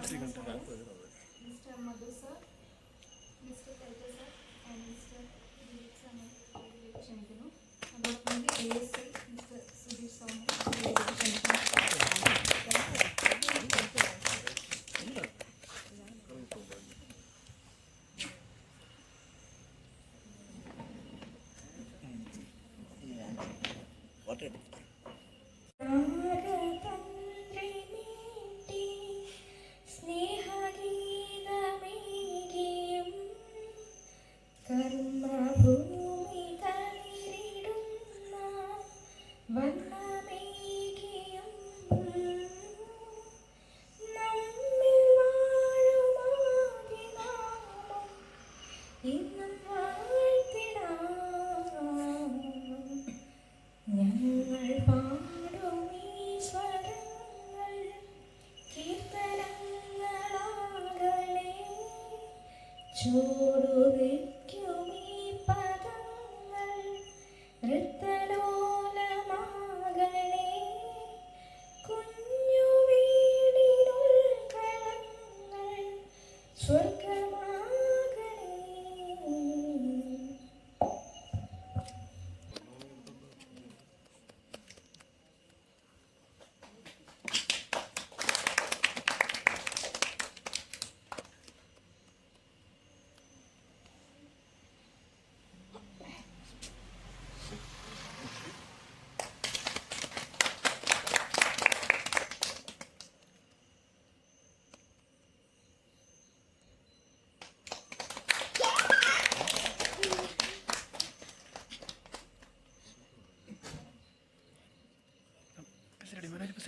Mr. Madhu sir, Mr. Kaita sir, and Mr. Dilip sir, ക്ഷണിക്കുന്നു. അതോടൊപ്പം ASI Mr. Sudhir Swami ക്ഷണിക്കുന്നു.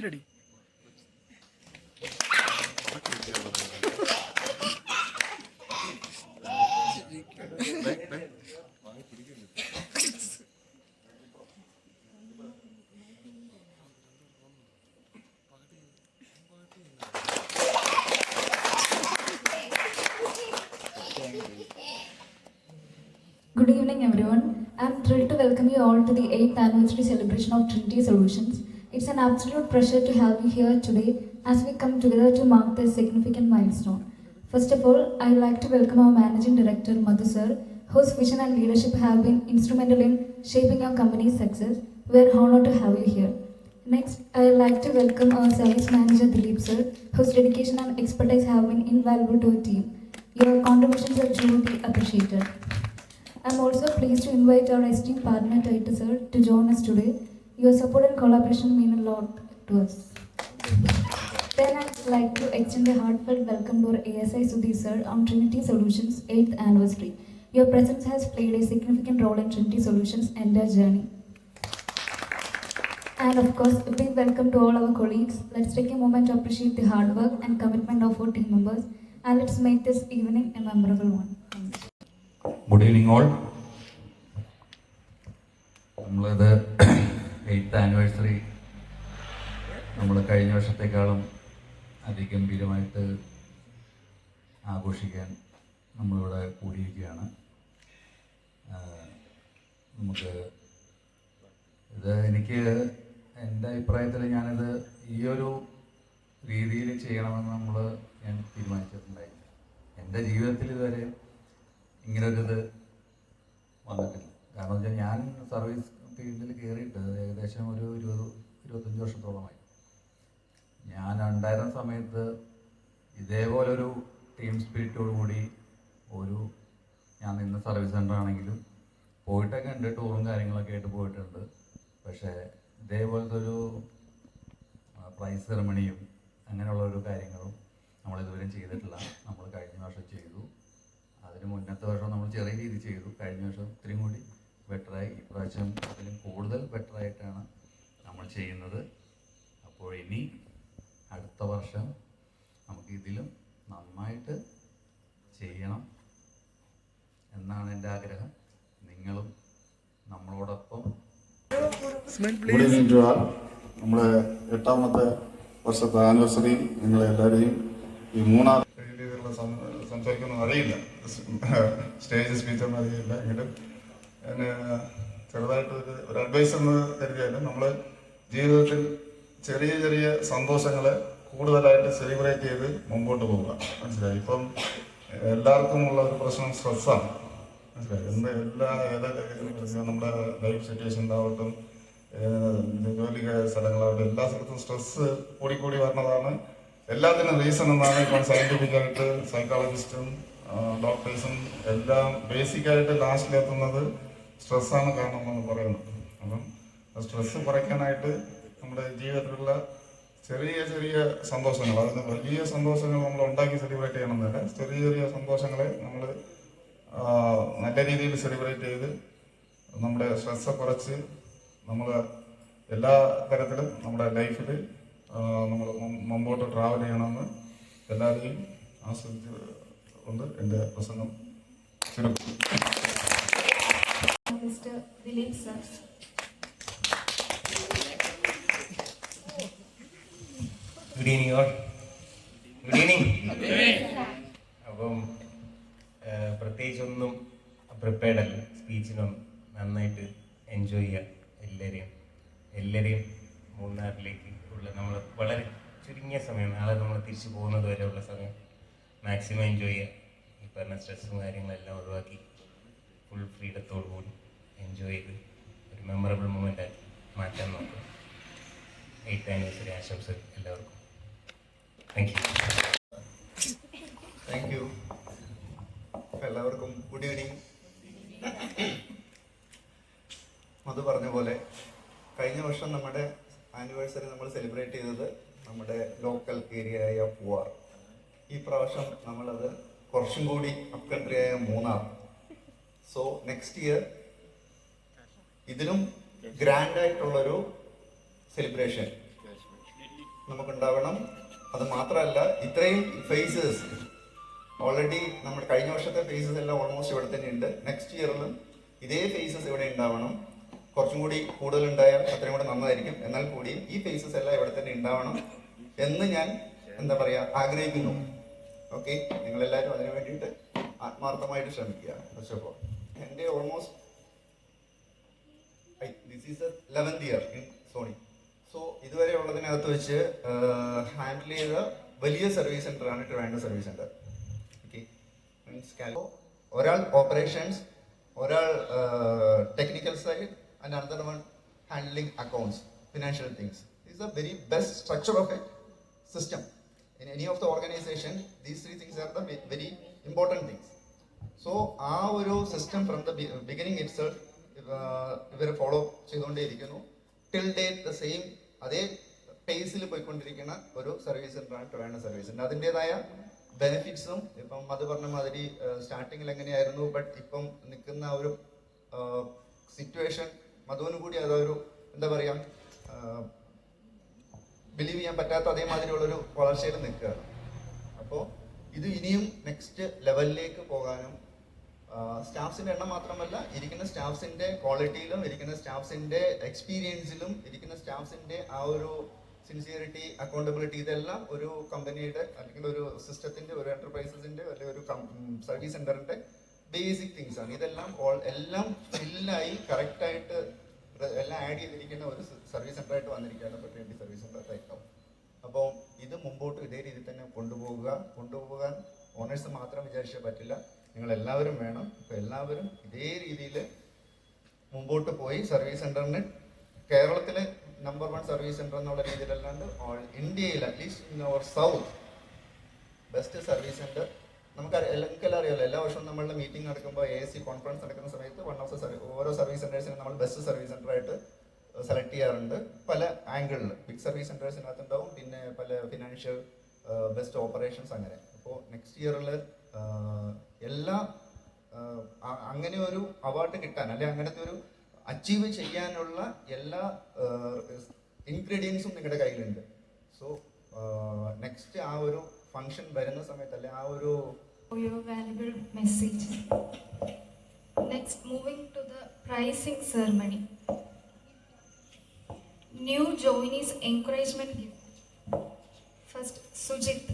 Ready. Good evening, everyone. I'm thrilled to welcome you all to the 8th anniversary celebration of Trinity Solutions. It's an absolute pleasure to have you here today as we come together to mark this significant milestone. First of all, I'd like to welcome our Managing Director, Madhu sir, whose vision and leadership have been instrumental in shaping our company's success. We're honored to have you here. Next, I'd like to welcome our Service Manager, Dilip sir, whose dedication and expertise have been invaluable to our team. Your contributions are truly appreciated. I'm also pleased to invite our esteemed partner, Kaita sir, to join us today. Your support and collaboration mean a lot to us. Then I'd like to extend a heartfelt welcome to our ASI Sudhir sir on Trinity Solutions 8th anniversary. Your presence has played a significant role in Trinity Solutions' entire journey. And of course, a big welcome to all our colleagues. Let's take a moment to appreciate the hard work and commitment of our team members, and let's make this evening a memorable one. Thanks. Good evening all. നമ്മളത് 8th anniversary നമ്മൾ കഴിഞ്ഞ വർഷത്തെക്കാളും അതിഗംഭീരമായിട്ട് ആഘോഷിക്കാൻ നമ്മളിവിടെ കൂടിയിരിക്കുകയാണ്. നമുക്ക് എനിക്ക് എൻ്റെ അഭിപ്രായത്തിൽ ഞാനിത് ഈ ഒരു രീതിയിൽ ചെയ്യണമെന്ന് ഞാൻ തീരുമാനിച്ചിട്ടുണ്ടായിരുന്നു. എൻ്റെ ജീവിതത്തിൽ ഇതുവരെ ഇങ്ങനൊരിത് വന്നിട്ടില്ല. കാരണം വെച്ചാൽ ഞാൻ സർവീസ് ഫീൽഡിൽ കയറിയിട്ട് ഏകദേശം ഒരു 20-25 വർഷത്തോളമായി. ഞാൻ ഉണ്ടായിരുന്ന സമയത്ത് ഇതേപോലൊരു ടീം സ്പിരിറ്റോടു കൂടി ഞാൻ നിന്ന സർവീസ് സെൻ്റർ ആണെങ്കിലും പോയിട്ടൊക്കെ ഉണ്ട്, ടൂറും കാര്യങ്ങളൊക്കെ ആയിട്ട് പോയിട്ടുണ്ട്. പക്ഷേ ഇതേപോലത്തെ ഒരു പ്രൈസ് സെറമണിയും അങ്ങനെയുള്ളൊരു കാര്യങ്ങളും നമ്മളിതുവരെ ചെയ്തിട്ടില്ല. നമ്മൾ കഴിഞ്ഞ വർഷം ചെയ്തു, അതിന് മുന്നത്തെ വർഷം നമ്മൾ ചെറിയ രീതിയിൽ ചെയ്തു. കഴിഞ്ഞ വർഷം ഇത്രയും കൂടി ബെറ്ററായി, ഇപ്രാവശ്യം അതിലും കൂടുതൽ ബെറ്ററായിട്ടാണ് നമ്മൾ ചെയ്യുന്നത്. അപ്പോൾ ഇനി അടുത്ത വർഷം നമുക്ക് ഇതിലും നന്നായിട്ട് ചെയ്യണം എന്നാണ് എൻ്റെ ആഗ്രഹം. നിങ്ങളും നമ്മളോടൊപ്പം. Good evening to all. നമ്മുടെ 8ാമത്തെ വർഷത്തെ ആനിവേഴ്സറി നിങ്ങളെല്ലാവരെയും ഈ മൂന്നാർ രീതിയിലുള്ള സംസാരിക്കൊന്നും അറിയില്ല, സ്റ്റേജ് സ്പീച്ചൊന്നും അറിയില്ല. എങ്കിലും ചെറുതായിട്ട് ഒരു അഡ്വൈസ് എന്ന് കരുതിയാലും നമ്മൾ ജീവിതത്തിൽ ചെറിയ ചെറിയ സന്തോഷങ്ങൾ കൂടുതലായിട്ട് സെലിബ്രേറ്റ് ചെയ്ത് മുമ്പോട്ട് പോവുക. മനസ്സിലായി? ഇപ്പം എല്ലാവർക്കും ഉള്ള ഒരു പ്രശ്നം സ്ട്രെസ്സാണ്. മനസ്സിലായി? നമ്മുടെ ലൈഫ് സിറ്റുവേഷൻ ഉണ്ടാവട്ടും, ജോലി സ്ഥലങ്ങളാവട്ടെ, എല്ലാ സ്ഥലത്തും സ്ട്രെസ്സ് കൂടി വരണതാണ് എല്ലാത്തിനും റീസൺ എന്നാണ് ഇപ്പം സയൻറ്റിഫിക്കായിട്ട് സൈക്കോളജിസ്റ്റും ഡോക്ടേഴ്സും എല്ലാം ബേസിക്കായിട്ട് ലാസ്റ്റിലെത്തുന്നത് സ്ട്രെസ്സാണ് കാരണം എന്നാണ് പറയുന്നത്. അപ്പം സ്ട്രെസ്സ് കുറയ്ക്കാനായിട്ട് നമ്മുടെ ജീവിതത്തിലുള്ള ചെറിയ സന്തോഷങ്ങൾ, അതിന് വലിയ സന്തോഷങ്ങൾ നമ്മൾ ഉണ്ടാക്കി സെലിബ്രേറ്റ് ചെയ്യണമെന്നല്ല, ചെറിയ സന്തോഷങ്ങളെ നമ്മൾ നല്ല രീതിയിൽ സെലിബ്രേറ്റ് ചെയ്ത് നമ്മുടെ സ്ട്രെസ്സെ കുറച്ച് നമ്മൾ എല്ലാ തരത്തിലും നമ്മുടെ ലൈഫിൽ നമ്മൾ മുമ്പോട്ട് ട്രാവൽ ചെയ്യണമെന്ന് എല്ലാവരെയും ആസ്വദിച്ചുകൊണ്ട് എൻ്റെ പ്രസംഗം ചുരുക്കും. Mr. Dilip sir. Good evening all. Good evening. അപ്പം പ്രത്യേകിച്ചൊന്നും പ്രിപ്പയർഡ് അല്ല, സ്പീച്ചിനൊന്നും നന്നായിട്ട് എൻജോയ് ചെയ്യുക. എല്ലാവരെയും മൂന്നാറിലേക്ക് ഉള്ള നമ്മൾ വളരെ ചുരുങ്ങിയ സമയം, നാളെ നമ്മൾ തിരിച്ചു പോകുന്നത് വരെയുള്ള സമയം മാക്സിമം എൻജോയ് ചെയ്യുക. ഈ പറഞ്ഞ സ്ട്രെസ്സും കാര്യങ്ങളെല്ലാം ഒഴിവാക്കി ഫുൾ ഫ്രീഡത്തോടു കൂടി എൻജോയ് ചെയ്ത് ഒരു മെമ്മറബിൾ മൊമെൻ്റ് ആക്കി മാറ്റാൻ നോക്കുക. 8th ആനിവേഴ്സറി ആശംസകൾ എല്ലാവർക്കും. Thank you. എല്ലാവർക്കും ഗുഡ് ഈവനിങ്. മധു പറഞ്ഞ പോലെ കഴിഞ്ഞ വർഷം നമ്മുടെ ആനിവേഴ്സറി നമ്മൾ സെലിബ്രേറ്റ് ചെയ്തത് നമ്മുടെ ലോക്കൽ ഏരിയ ആയ പൂവാർ. ഈ പ്രാവശ്യം നമ്മളത് കുറച്ചും കൂടി അപ് കൺട്രി ആയ മൂന്നാർ. സോ നെക്സ്റ്റ് ഇയർ ഇതിലും ഗ്രാൻഡായിട്ടുള്ളൊരു സെലിബ്രേഷൻ നമുക്കുണ്ടാവണം. അത് മാത്രമല്ല, ഇത്രയും ഫേസസ് ഓൾറെഡി നമ്മുടെ കഴിഞ്ഞ വർഷത്തെ ഫേസസ് എല്ലാം ഓൾമോസ്റ്റ് ഇവിടെ തന്നെ ഉണ്ട്. നെക്സ്റ്റ് ഇയറിലും ഇതേ ഫേസസ് ഇവിടെ ഉണ്ടാവണം. കുറച്ചും കൂടി കൂടുതലുണ്ടായാൽ അത്രയും കൂടെ നന്നായിരിക്കും. എന്നാൽ കൂടിയും ഈ ഫേസസ് എല്ലാം ഇവിടെ തന്നെ ഉണ്ടാവണം എന്ന് ഞാൻ ആഗ്രഹിക്കുന്നു. ഓക്കെ, നിങ്ങളെല്ലാവരും അതിനു വേണ്ടിയിട്ട് ആത്മാർത്ഥമായിട്ട് ശ്രമിക്കുക. ഫസ്റ്റ് ഓഫ് ഓൾ, എൻ്റെ almost this is the 11th year in Sony. So ഇതുവരെ ഉള്ളതിനകത്ത് വെച്ച് ഹാൻഡിൽ ചെയ്ത വലിയ സർവീസ് സെൻ്ററാണ് Trivandrum service centre. Okay, means ഒരാൾ ഓപ്പറേഷൻസ്, ഒരാൾ technical side, and another one handling accounts, financial things. This is the very best structure of a system. In any of the organization, these three things are the very important things. So, our system from the beginning itself, ഇവരെ follow ചെയ്തുകൊണ്ടേയിരിക്കുന്നു. Till date the same അതേ പേസിൽ പോയിക്കൊണ്ടിരിക്കുന്ന ഒരു service സെൻ്ററാണ് Trivandrum service centre. അതിൻ്റെതായ ബെനിഫിറ്റ്സും ഇപ്പം അത് പറഞ്ഞ മാതിരി സ്റ്റാർട്ടിങ്ങിൽ എങ്ങനെയായിരുന്നു, ബട്ട് ഇപ്പം നിൽക്കുന്ന ഒരു സിറ്റുവേഷൻ മധുവിന് കൂടി അതൊരു ബിലീവ് ചെയ്യാൻ പറ്റാത്ത അതേമാതിരിയുള്ളൊരു വളർച്ചയിൽ നിൽക്കുകയാണ്. അപ്പോൾ ഇത് ഇനിയും നെക്സ്റ്റ് ലെവലിലേക്ക് പോകാനും സ്റ്റാഫ്സിൻ്റെ എണ്ണം മാത്രമല്ല, ഇരിക്കുന്ന സ്റ്റാഫ്സിൻ്റെ ക്വാളിറ്റിയിലും ഇരിക്കുന്ന സ്റ്റാഫ്സിൻ്റെ എക്സ്പീരിയൻസിലും ഇരിക്കുന്ന സ്റ്റാഫ്സിൻ്റെ ആ ഒരു സിൻസിയറിറ്റി, അക്കൗണ്ടബിലിറ്റി, ഇതെല്ലാം ഒരു കമ്പനിയുടെ അല്ലെങ്കിൽ ഒരു സിസ്റ്റത്തിൻ്റെ, ഒരു എൻ്റർപ്രൈസസിൻ്റെ അല്ലെങ്കിൽ ഒരു സർവീസ് സെൻ്ററിൻ്റെ ബേസിക് തിങ്സ് ആണ്. ഇതെല്ലാം എല്ലാം ഫില്ലായി കറക്റ്റായിട്ട് എല്ലാം ആഡ് ചെയ്തിരിക്കുന്ന ഒരു സർവീസ് സെൻ്ററായിട്ട് വന്നിരിക്കുകയാണ് ഫെർട്ടിലിറ്റി സർവീസ് സെൻ്റർ ടൈക്കാം. അപ്പോൾ ഇത് മുമ്പോട്ട് ഇതേ രീതിയിൽ തന്നെ കൊണ്ടുപോകാൻ ഓണേഴ്സ് മാത്രം വിചാരിച്ചാൽ പറ്റില്ല, നിങ്ങളെല്ലാവരും വേണം. അപ്പോൾ എല്ലാവരും ഇതേ രീതിയിൽ മുമ്പോട്ട് പോയി സർവീസ് സെൻ്ററിന് കേരളത്തിലെ നമ്പർ 1 സർവീസ് സെൻ്റർ എന്നുള്ള രീതിയിലല്ലാണ്ട് ഇന്ത്യയിൽ at least in our south best service centre. നമുക്കെല്ലാം അറിയാമല്ലോ, എല്ലാ വർഷവും നമ്മളുടെ മീറ്റിംഗ് നടക്കുമ്പോൾ ASC കോൺഫറൻസ് നടക്കുന്ന സമയത്ത് ഓരോ സർവീസ് സെൻറ്റേഴ്സിനെ നമ്മൾ ബെസ്റ്റ് സർവീസ് സെൻ്ററായിട്ട് സെലക്ട് ചെയ്യാറുണ്ട്. പല ആംഗിളിൽ ബിഗ് സർവീസ് സെൻറ്റേഴ്സിനകത്ത് ഉണ്ടാവും, പിന്നെ പല ഫിനാൻഷ്യൽ, ബെസ്റ്റ് ഓപ്പറേഷൻസ്, അങ്ങനെ. അപ്പോൾ നെക്സ്റ്റ് ഇയറിൽ അങ്ങനെ ഒരു അവാർഡ് കിട്ടാൻ അല്ലെങ്കിൽ അങ്ങനത്തെ ഒരു അച്ചീവ് ചെയ്യാനുള്ള എല്ലാ ഇൻഗ്രീഡിയൻസും നിങ്ങളുടെ കയ്യിലുണ്ട്. സോ നെക്സ്റ്റ് ആ ഒരു ഫംഗ്ഷൻ വരുന്ന സമയത്ത് അല്ലെ ആ ഒരു For your valuable message. Next, moving to the pricing ceremony. New joinees encouragement gift. First, Sujit.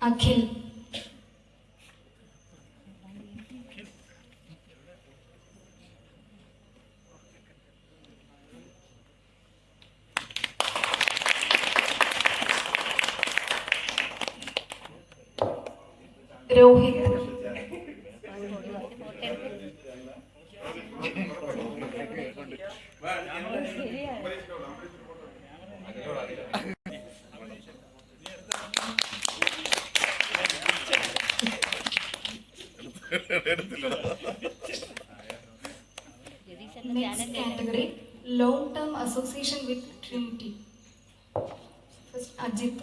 Akhil. Rohit. Next category, long-term association with Trinity. First, Ajit.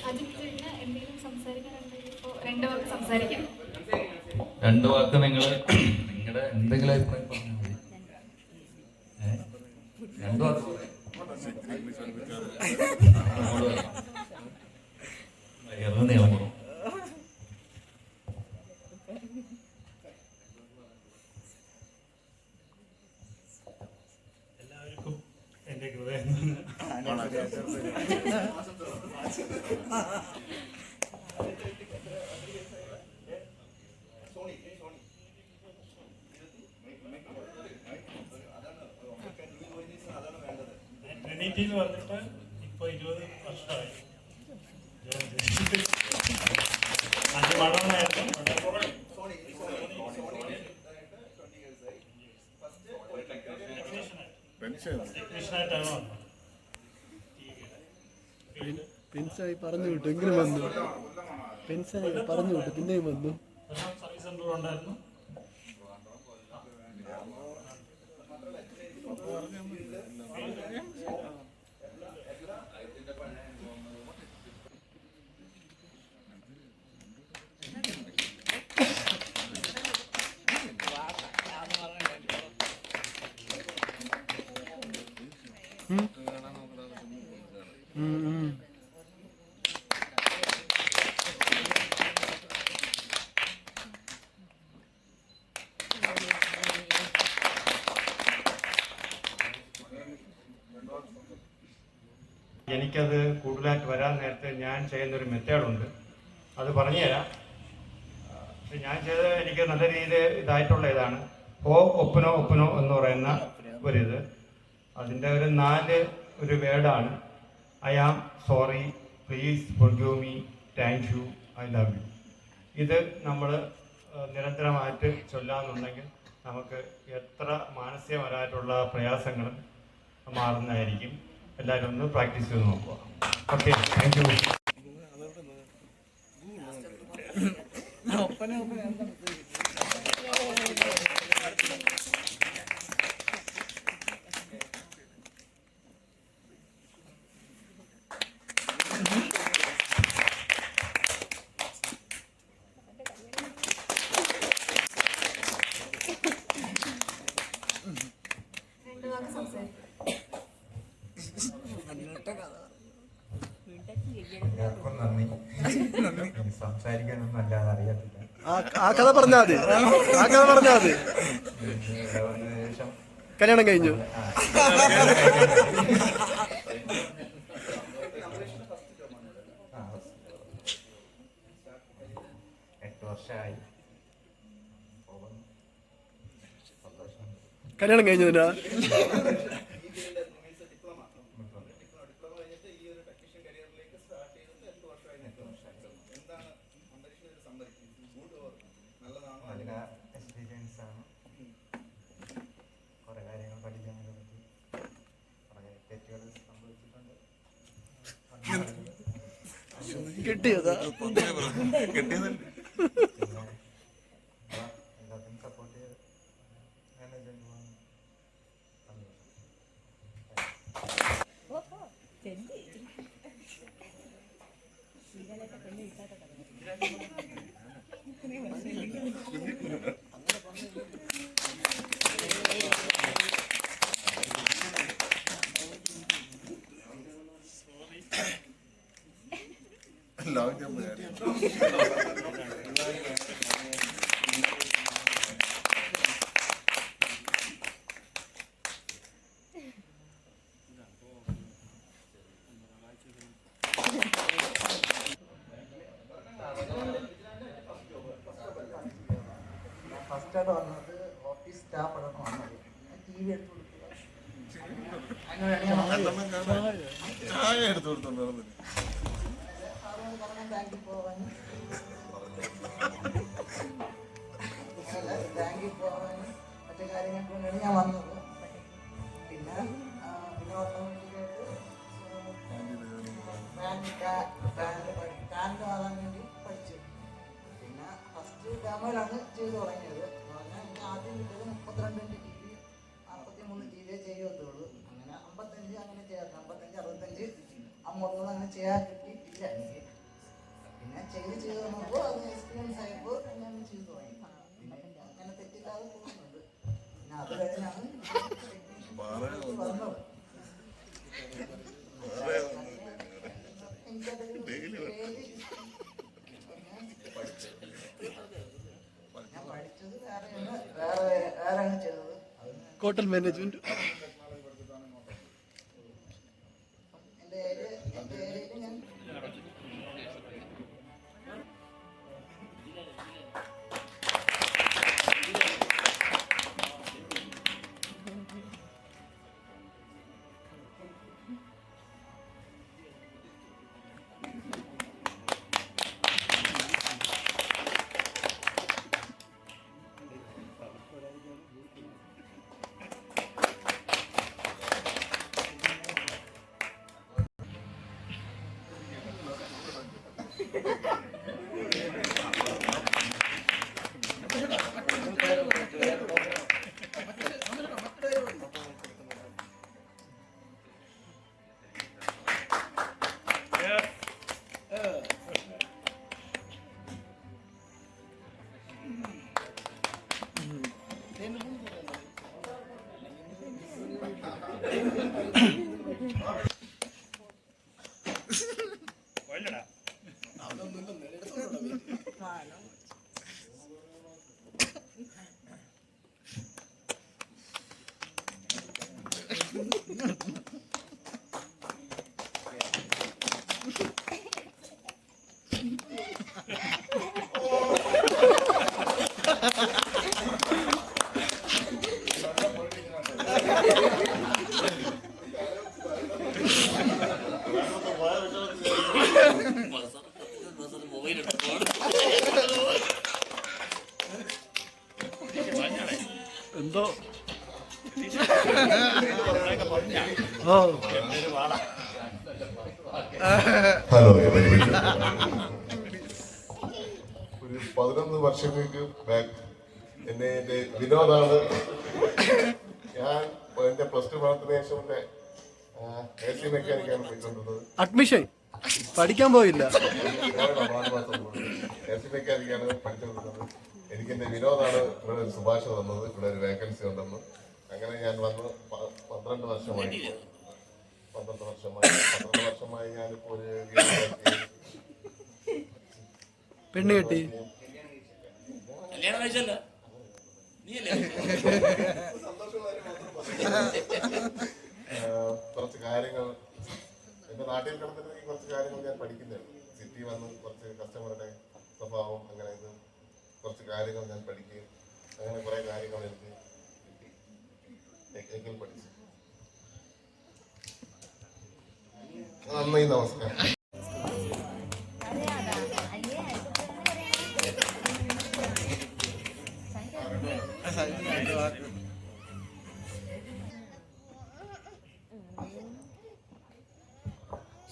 അജിത്തിന് എന്തെങ്കിലും സംസാരിക്കാനുണ്ടെങ്കിൽ ഇപ്പോൾ 2 വാക്ക് സംസാരിക്കാം. 2 വാക്ക് നിങ്ങളുടെ എന്തെങ്കിലും അഭിപ്രായം പറഞ്ഞാൽ മതി. 2 വാക്ക് നിയമം എല്ലാവർക്കും എൻ്റെ ഹൃദയം ട്രിനിറ്റി എന്ന് പറഞ്ഞിട്ട് ഇപ്പോൾ 20 വർഷമായി. അത് വളർന്നായിരുന്നു ടെക്നീഷ്യനായിട്ടാണ് വന്നത്. പെൻസായി പറഞ്ഞു വിട്ടു, എങ്ങനെ വന്നു? പെൻസായി പറഞ്ഞു വിട്ടു, പിന്നെയും വന്നു. സർവീസ് സെൻ്റർ ഉണ്ടായിരുന്നു. എനിക്കത് കൂടുതലായിട്ട് വരാൻ നേരത്തെ ഞാൻ ചെയ്യുന്നൊരു മെത്തേഡുണ്ട്, അത് പറഞ്ഞു തരാം. പക്ഷെ ഞാൻ ചെയ്തത് എനിക്ക് നല്ല രീതിയിൽ ഇതായിട്ടുള്ള ഇതാണ്. ഒപ്പനോ എന്ന് പറയുന്ന ഒരിത്, അതിൻ്റെ ഒരു 4 ഒരു വേർഡാണ്. I am sorry, please forgive me, thank you, I love you. ഇത് നമ്മൾ നിരന്തരമായിട്ട് ചൊല്ലാന്നുണ്ടെങ്കിൽ നമുക്ക് എത്ര മാനസികപരമായിട്ടുള്ള പ്രയാസങ്ങളും മാറുന്നതായിരിക്കും. എല്ലാവരും ഒന്ന് പ്രാക്ടീസ് ചെയ്ത് നോക്കുക. Okay, thank you. എല്ലാവർക്കും നന്ദി. സംസാരിക്കാനൊന്നും അല്ലാതെ അറിയത്തില്ല. ആ കഥ പറഞ്ഞാൽ മതി, ആ കഥ പറഞ്ഞാൽ മതി. ശേഷം കല്യാണം കഴിഞ്ഞു. 8 വർഷമായി. കല്യാണം കഴിഞ്ഞതിനാ? നല്ല എക്സ്പീരിയൻസ് ആണ്. കുറെ കാര്യങ്ങൾ പഠിക്കാനൊക്കെ പറ്റി. കുറെ തെറ്റുകൾ സംഭവിച്ചിട്ടുണ്ട്. കിട്ടിയതാ? എല്ലാത്തിനും സപ്പോർട്ട് ചെയ്ത് മാനേജ് പോകാൻ സ്റ്റാഫാണ് വന്നത്. ടി വി എടുത്ത് കൊടുക്കുക. അങ്ങനെയാണ് ഞാൻ വന്നത്. ചായ എടുത്തു കൊടുത്തോണ്ട് ബാങ്കിൽ പോകാനും ബാങ്കിൽ പോകാനും മറ്റു കാര്യങ്ങൾക്ക് വേണ്ടിയാണ് ഞാൻ വന്നത്. പിന്നെ ഓട്ടോമാറ്റിക്കായിട്ട് കാറിൻ്റെ വാങ്ങാൻ വേണ്ടി പഠിച്ചു. പിന്നെ ഫസ്റ്റ് ഡെമോയിലാണ് ചെയ്തു തുടങ്ങിയത്. എനിക്ക് ആദ്യം കിട്ടിയത് 32 GB 43 GB ചെയ്യുള്ളൂ. അങ്ങനെ 55 അങ്ങനെ ചെയ്യാറ്, 55 65 50 അങ്ങനെ ചെയ്യാൻ കിട്ടിയിട്ടില്ല എനിക്ക്. പിന്നെ ചെയ്ത് വന്നപ്പോൾ അത് എക്സ്പീരിയൻസ് ആയപ്പോൾ ഞാൻ ചെയ്തു തുടങ്ങി. പിന്നെ അങ്ങനെ തെറ്റില്ലാതെ പോകുന്നുണ്ട്. പിന്നെ അത് കഴിഞ്ഞാണ് ടെക്നീഷ്യൻ വന്നത്. എനിക്കതൊരു ഞാൻ പഠിച്ചത് വേറെയാണ് ചെയ്തത്. Hotel management. എൻ്റെ ഏരിയയിൽ ഞാൻ എന്തോ ഓ ഹലോ, ഒരു 11 വർഷങ്ങൾക്ക് ബാക്ക് എന്നെ എൻ്റെ വിനോദാണ്. ഞാൻ എൻ്റെ +2 പഠനത്തിന് ശേഷം എൻ്റെ AC മെക്കാനിക്കാണ് പോയിക്കൊണ്ടിരുന്നത്. അഡ്മിഷൻ പഠിക്കാൻ പോയില്ല. AC മെക്കാനിക്കാണ് പഠിച്ചുകൊണ്ടിരുന്നത്. എനിക്ക് എൻ്റെ വിനോദാണ് ഇവിടെ ഒരു ശുപാർശ തന്നത്, ഇവിടെ ഒരു വേക്കൻസി ഉണ്ടെന്ന്. അങ്ങനെ ഞാൻ വന്ന് 12 വർഷമായി. 12 വർഷമായി ഞാനിപ്പോൾ ഒരു പെണ്ണ് കെട്ടി കുറച്ച് കാര്യങ്ങൾ എൻ്റെ നാട്ടിൽ കിടന്നിട്ട് കുറച്ച് കാര്യങ്ങൾ ഞാൻ പഠിക്കുന്നുണ്ട്. സിറ്റി വന്ന് കുറച്ച് കസ്റ്റമറുടെ സ്വഭാവം അങ്ങനെ ഇത് കുറച്ച് കാര്യങ്ങൾ ഞാൻ പഠിക്കുകയും അങ്ങനെ കുറേ കാര്യങ്ങൾ എനിക്ക് ടെക്നിക്കൽ പഠിച്ചു. നന്ദി, നമസ്കാരം.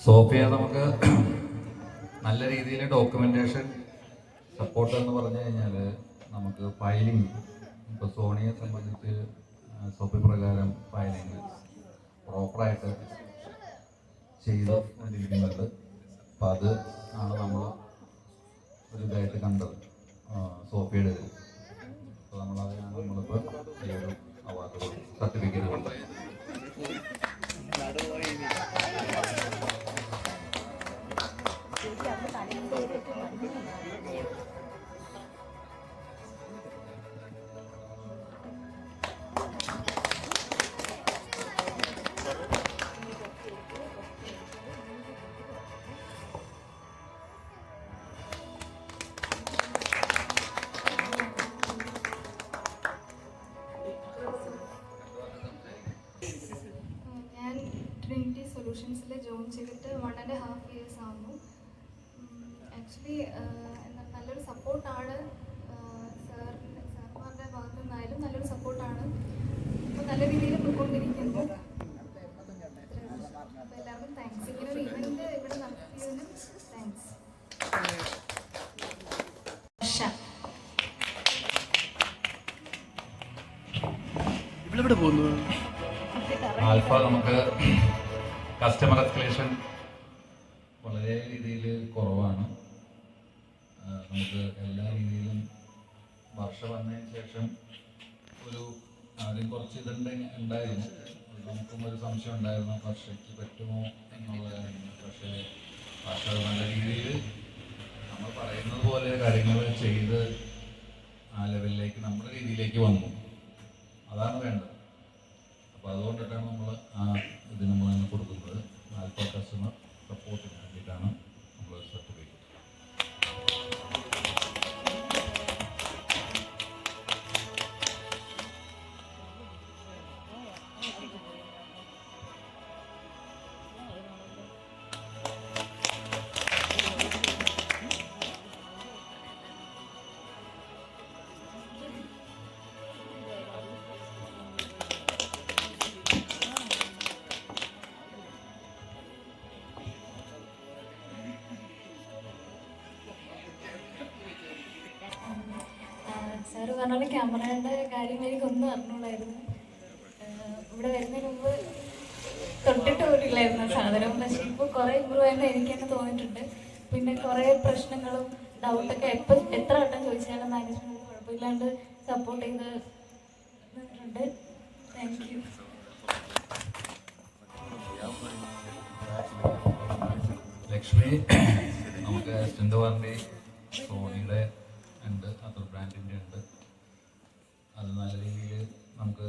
സോഫിയ നമുക്ക് നല്ല രീതിയിൽ ഡോക്യുമെന്റേഷൻ സപ്പോർട്ട് എന്ന് പറഞ്ഞു കഴിഞ്ഞാൽ നമുക്ക് ഫയലിംഗ്, ഇപ്പോൾ സോണിയെ സംബന്ധിച്ച് സോഫി പ്രകാരം ഫയലിംഗ് പ്രോപ്പറായിട്ട് ചെയ്ത് കൊണ്ടിരിക്കുന്നുണ്ട്. അപ്പം അത് ആണ് നമ്മൾ ഒരു ഇതായിട്ട് കണ്ടത് സോഫിയുടെ ഇത്. അപ്പോൾ നമ്മളതിനാണ് നമ്മളിപ്പോൾ ഈ ഒരു അവാർഡ് സർട്ടിഫിക്കറ്റ് കൊടുത്തത്. സൊല്യൂഷൻസിൽ ജോയിൻ ചെയ്തിട്ട് 1.5 years ആവുന്നു. ആക്ച്വലി നല്ലൊരു സപ്പോർട്ടാണ് സാർമാരുടെ ഭാഗത്തു നിന്നായാലും നല്ലൊരു സപ്പോർട്ടാണ്. അപ്പോൾ നല്ല രീതിയിൽ പോയിക്കൊണ്ടിരിക്കുന്നു. അപ്പോൾ എല്ലാവർക്കും താങ്ക്സ്. ഇങ്ങനെ ഒരു ഇവൻറ്റ് ഇവിടെ നടത്തിയതിനും താങ്ക്സ്. ഇവിടെ പോകുന്നു. ആൽഫ നമുക്ക് കസ്റ്റമർ എസ്കലേഷൻ വളരെ രീതിയിൽ കുറവാണ്. നമുക്ക് എല്ലാ രീതിയിലും വർഷം വന്നതിന് ശേഷം ഒരു ആദ്യം കുറച്ച് ഉണ്ടായിരുന്നു. നമുക്കും ഒരു സംശയം ഉണ്ടായിരുന്നു വർഷയ്ക്ക് പറ്റുമോ എന്നുള്ളതായിരുന്നു. പക്ഷേ വർഷ നല്ല രീതിയിൽ നമ്മൾ പറയുന്നത് പോലെ കാര്യങ്ങൾ ചെയ്ത് ആ ലെവലിലേക്ക് നമ്മുടെ രീതിയിലേക്ക് വന്നു. അതാണ് വേണ്ടത്. അപ്പോൾ അതുകൊണ്ടിട്ടാണ് നമ്മൾ ആ ഇത് നമ്മൾ തന്നെ കൊടുക്കുന്നത്. ആൽഫ കസ്റ്റമർ സപ്പോർട്ടിന് വേണ്ടിയിട്ടാണ് നമ്മൾ സർട്ടിഫിക്കറ്റ്. സാറ് പറഞ്ഞ ക്യാമറയുടെ കാര്യം എനിക്കൊന്നും അറിഞ്ഞൂടായിരുന്നു. ഇവിടെ വരുന്നതിന് മുമ്പ് തൊട്ടിട്ട് പോലില്ലായിരുന്നു സാധനം. പക്ഷേ ഇപ്പോൾ കുറേ ഇമ്പ്രൂവ് ആയെന്ന് എനിക്ക് തന്നെ തോന്നിയിട്ടുണ്ട്. പിന്നെ കുറേ പ്രശ്നങ്ങളും ഡൗട്ടൊക്കെ എത്ര വട്ടം ചോദിച്ചാലും മാനേജ്മെൻറ്റ് കുഴപ്പമില്ലാണ്ട് സപ്പോർട്ട് ചെയ്ത് നിന്നിട്ടുണ്ട്. Thank you. ലക്ഷ്മി നമുക്ക് അസിസ്റ്റൻ്റ് വാറണ്ടി സോണിയുടെ ഉണ്ട്, അതർ ബ്രാൻഡിൻ്റെ ഉണ്ട്. അത് നല്ല രീതിയിൽ നമുക്ക്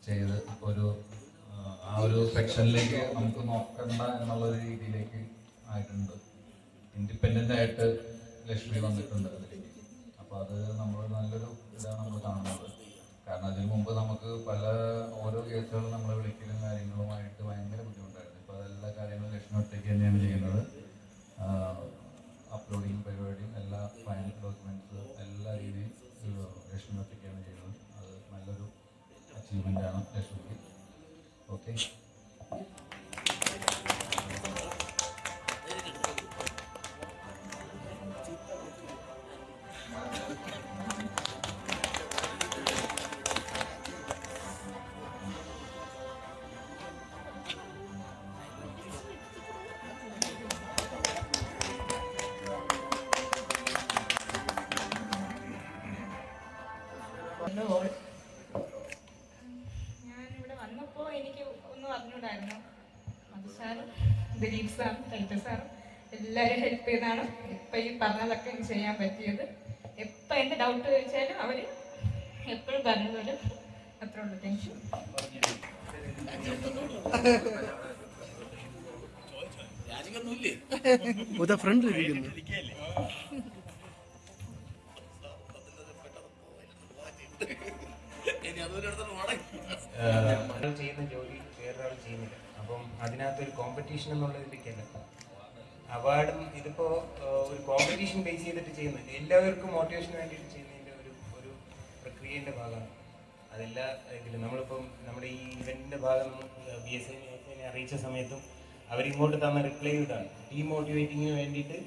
ചെയ്ത് ഒരു ആ ഒരു സെക്ഷനിലേക്ക് നമുക്ക് നോക്കണ്ട എന്നുള്ളൊരു രീതിയിലേക്ക് ആയിട്ടുണ്ട്. ഇൻഡിപെൻഡൻ്റ് ആയിട്ട് ലക്ഷ്മി വന്നിട്ടുണ്ട് അതിലേക്ക്. അപ്പോൾ അത് നമ്മൾ നല്ലൊരു ഇതാണ് നമ്മൾ കാണുന്നത്. കാരണം അതിന് മുമ്പ് നമുക്ക് പല ഓരോ കേസുകളും നമ്മളെ വിളിക്കലും കാര്യങ്ങളുമായിട്ട് ഭയങ്കര ബുദ്ധിമുട്ടായിരുന്നു. ഇപ്പോൾ അതെല്ലാ കാര്യങ്ങളും ലക്ഷ്മി ഒറ്റയ്ക്ക് തന്നെയാണ് ചെയ്യുന്നത്. അപ്ലോഡിങ് പരിപാടിയും എല്ലാ ഫൈനൽ ഡോക്യുമെൻറ്റ്സ് എല്ലാ രീതിയും ലക്ഷ്മി ഒറ്റയ്ക്കാണ് ചെയ്യുന്നത്. അത് നല്ലൊരു അച്ചീവ്മെൻ്റാണ് ലക്ഷ്മിക്ക്. ഓക്കെ. ഞാനിവിടെ വന്നപ്പോൾ എനിക്ക് ഒന്നും അറിഞ്ഞൂടായിരുന്നു. മധു സാറും ദിലീപ് സാറും ചൈത്ര സാറും എല്ലാവരും ഹെൽപ്പ് ചെയ്താണ് ഇപ്പം ഈ പറഞ്ഞതൊക്കെ എനിക്ക് ചെയ്യാൻ പറ്റിയത്. എപ്പോൾ എന്ത് ഡൗട്ട് ചോദിച്ചാലും അവർ എപ്പോഴും പറഞ്ഞു തരും. അത്രേ ഉള്ളൂ. Thank you. ഫ്രണ്ട് ഇരിക്കുന്നു. ഒരാൾ ചെയ്യുന്ന ജോലി വേറൊരാൾ ചെയ്യുന്നില്ല. അപ്പം അതിനകത്തൊരു കോമ്പറ്റീഷൻ എന്നുള്ളതിലേക്കല്ല അവാർഡും. ഇതിപ്പോൾ ഒരു കോമ്പറ്റീഷൻ ബേസ് ചെയ്തിട്ട് ചെയ്യുന്നത് എല്ലാവർക്കും മോട്ടിവേഷന് വേണ്ടിയിട്ട് ചെയ്യുന്നതിൻ്റെ ഒരു പ്രക്രിയയുടെ ഭാഗമാണ്. അതെല്ലാ ഇതിലും നമ്മളിപ്പം നമ്മുടെ ഈ ഇവൻറ്റിൻ്റെ ഭാഗം BSNA അറിയിച്ച സമയത്തും അവരിങ്ങോട്ട് തന്ന റിപ്ലൈ ഇതാണ്, ഡീമോട്ടിവേറ്റിങ്ങിന് വേണ്ടിയിട്ട്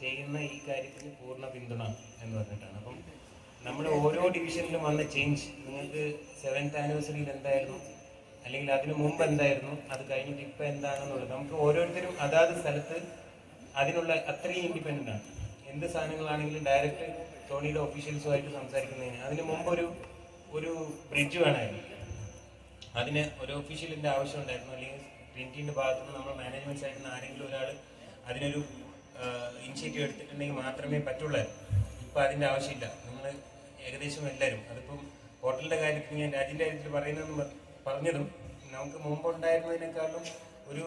ചെയ്യുന്ന ഈ കാര്യത്തിന് പൂർണ്ണ പിന്തുണ എന്ന് പറഞ്ഞിട്ടാണ്. അപ്പം നമ്മുടെ ഓരോ ഡിവിഷനിലും വന്ന ചേഞ്ച് നിങ്ങൾക്ക് 7th ആനിവേഴ്സറിയിൽ എന്തായിരുന്നു, അല്ലെങ്കിൽ അതിനു മുമ്പ് എന്തായിരുന്നു, അത് കഴിഞ്ഞിട്ട് ഇപ്പം എന്താണെന്നുള്ളത് നമുക്ക് ഓരോരുത്തരും അതാത് സ്ഥലത്ത് അതിനുള്ള അത്രയും ഇൻഡിപെൻഡൻ്റ് ആണ്. എന്ത് സാധനങ്ങളാണെങ്കിലും ഡയറക്റ്റ് സോണിയുടെ ഒഫീഷ്യൽസുമായിട്ട് സംസാരിക്കുന്നതിന് അതിന് മുമ്പ് ഒരു ബ്രിഡ്ജ് വേണമായിരുന്നു. അതിന് ഒരു ഒഫീഷ്യലിൻ്റെ ആവശ്യം ഉണ്ടായിരുന്നു. അല്ലെങ്കിൽ ട്രിനിറ്റിൻ്റെ ഭാഗത്തുനിന്ന് നമ്മൾ മാനേജ്മെൻറ്റ് സൈഡിൽ നിന്ന് ആരെങ്കിലും ഒരാൾ അതിനൊരു ഇനിഷ്യേറ്റീവ് എടുത്തിട്ടുണ്ടെങ്കിൽ മാത്രമേ പറ്റുള്ളായിരുന്നു. ഇപ്പം അതിൻ്റെ ആവശ്യമില്ല. നിങ്ങൾ ഏകദേശം എല്ലാവരും, അതിപ്പം ഹോട്ടലിൻ്റെ കാര്യത്തിൽ ഞാൻ രാജ്യൻ്റെ കാര്യത്തിൽ പറഞ്ഞതും നമുക്ക് മുമ്പുണ്ടായിരുന്നതിനേക്കാളും ഒരു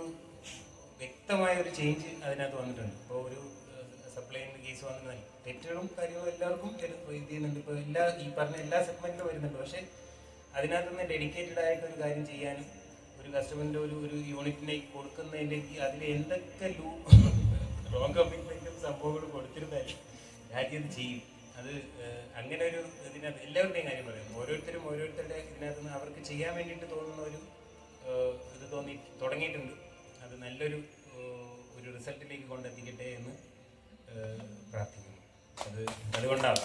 വ്യക്തമായ ഒരു ചേഞ്ച് അതിനകത്ത് വന്നിട്ടുണ്ട്. ഇപ്പോൾ ഒരു സപ്ലൈൻ്റെ കേസ് വന്നതിനാൽ തെറ്റുകളും കാര്യങ്ങളും എല്ലാവർക്കും ഇത് ചെയ്യുന്നുണ്ട്. ഇപ്പോൾ ഈ പറഞ്ഞ എല്ലാ സെഗ്മെൻറ്റിലും വരുന്നുണ്ട്. പക്ഷേ അതിനകത്തുനിന്ന് ഡെഡിക്കേറ്റഡ് ആയിട്ട് ഒരു കാര്യം ചെയ്യാനും ഒരു കസ്റ്റമറിൻ്റെ ഒരു യൂണിറ്റിലേക്ക് കൊടുക്കുന്നതിലേക്ക് അതിൽ എന്തൊക്കെ റോങ് കമ്മിറ്റ്മെൻറ്റും സംഭവങ്ങളും കൊടുത്തിരുന്നാലും രാജ്യം ചെയ്യും. അത് അങ്ങനെ ഒരു ഇതിനകത്ത് എല്ലാവരുടെയും കാര്യം പറയുന്നു. ഓരോരുത്തരും ഓരോരുത്തരുടെ ഇതിനകത്ത് നിന്ന് അവർക്ക് ചെയ്യാൻ വേണ്ടിയിട്ട് തോന്നുന്ന ഒരു ഇത് തുടങ്ങിയിട്ടുണ്ട്. അത് നല്ലൊരു റിസൾട്ടിലേക്ക് കൊണ്ടെത്തിക്കട്ടെ എന്ന് പ്രാർത്ഥിക്കുന്നു. അതുകൊണ്ടാണ്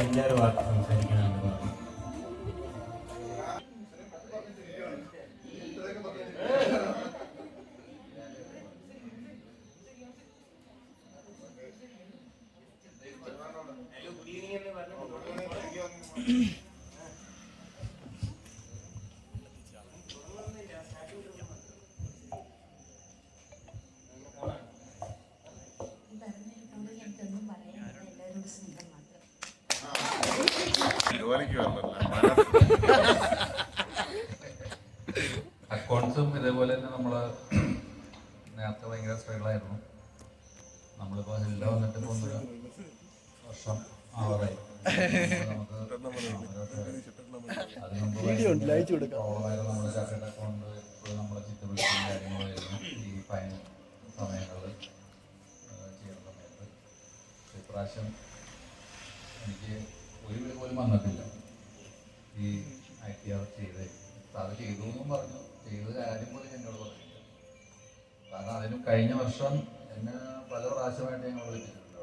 എല്ലാവരും വാക്ക് സംസാരിക്കാനാണ് പറഞ്ഞു. അക്കൗണ്ട്സും ഇതേപോലെ തന്നെ നമ്മൾ നേരത്തെ ഭയങ്കര സ്ട്രഗിളായിരുന്നു. നമ്മളിപ്പോൾ ഹിൽഡ വന്നിട്ട് ഇപ്പോൾ 1 വർഷം ആവറായി. നമുക്ക് അതിന് മുമ്പ് നമ്മുടെ ചാർട്ടേഡ് അക്കൗണ്ട് എപ്പോഴും നമ്മളെ ചിത്തപിടിച്ചും കാര്യങ്ങളായിരുന്നു ഈ ഫൈൻ സമയങ്ങളിൽ ചെയ്യുന്ന സമയത്ത്. ഇപ്രാവശ്യം എനിക്ക് ഒരു വീട് പോലും വന്നിട്ടില്ല ഈ ITR ചെയ്ത്. അത് ചെയ്തു എന്നും പറഞ്ഞു, ചെയ്ത കാര്യം പോലും എന്നോട് പറഞ്ഞില്ല. കാരണം അതിന് കഴിഞ്ഞ വർഷം എന്നെ പല പ്രാവശ്യമായിട്ട് ഞങ്ങൾ വിളിച്ചിട്ടുണ്ടോ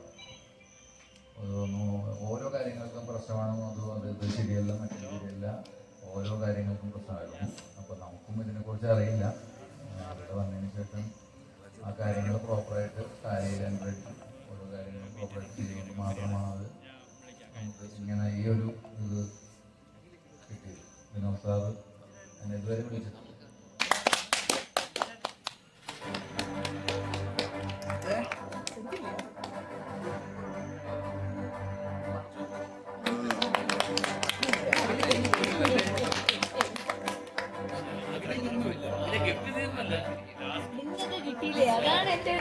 ഓരോ കാര്യങ്ങൾക്കും പ്രശ്നമാണോ അത് ഇത് ശരിയല്ല മറ്റു ശരിയല്ല, ഓരോ കാര്യങ്ങൾക്കും പ്രശ്നമായിരുന്നു. അപ്പോൾ നമുക്കും ഇതിനെക്കുറിച്ച് അറിയില്ല. അവിടെ വന്നതിന് ശേഷം ആ കാര്യങ്ങൾ പ്രോപ്പറായിട്ട് കാര്യകരമായിട്ട് ഓരോ കാര്യങ്ങളും പ്രോപ്പറായിട്ട് ചെയ്യുന്നത് മാത്രമാണ് അത് നമുക്ക് ഇങ്ങനെ ഈ ഒരു ഇത് കിട്ടിയത്. വിനോദ് സാറ് എന്നെ ഇതുവരെ വിളിച്ചിട്ടുണ്ട്. കിട്ടിയില്ലേ, അതാണ് എൻ്റെ